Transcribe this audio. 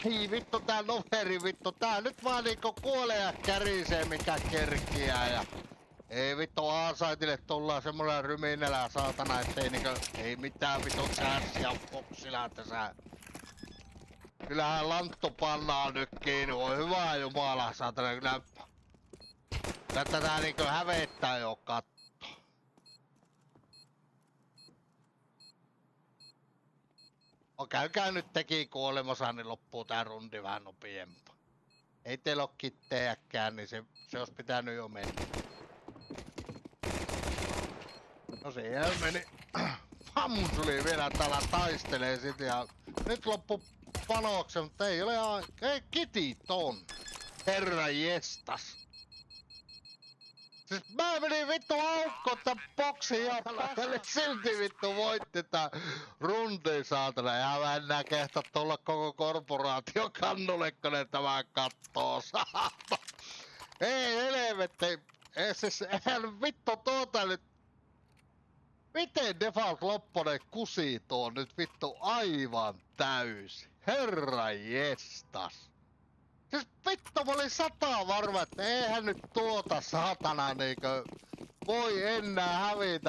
Ei vittu tää noveri vittu, tää nyt vaan niinku kuolee ja kärisee mikä kerkiää ja... Ei vittu A-saitille tullaan semmonen ryminälä saatana, ettei niinku... Ei mitään vittu chassia foksilla tässä. Kyllähän lanttu pannaan nyt kiinni, voi hyvä jumala saatana, kyllä... Tätä niinku hävettää jo katto. Käykää nyt teki kuolemassa, niin loppuu tää rundi vähän nopeempaa. Ei teillä oo kittejäkään, niin se olisi pitänyt jo mennä. No siellä meni. Famsuli vielä täällä taistelee sit ja nyt loppu panoksen, mutta ei ole ei kitit on. Herra jestas. Siis mä menin vittu aukkoon tän boksin ja silti vittu voitti tää runtiin saatana. Ja mä enää kehtaa tulla koko korporaatio kannulekkonen tämän kattoo saata. Ei helvetti. Ei siis eihän vittu tuota nyt. Miten Default Lopponen kusi tuon nyt vittu aivan täysin? Herra jestas. Siis vittu mä olin 100 varma, että eihän nyt tuota saatana niinkö voi enää hävitä.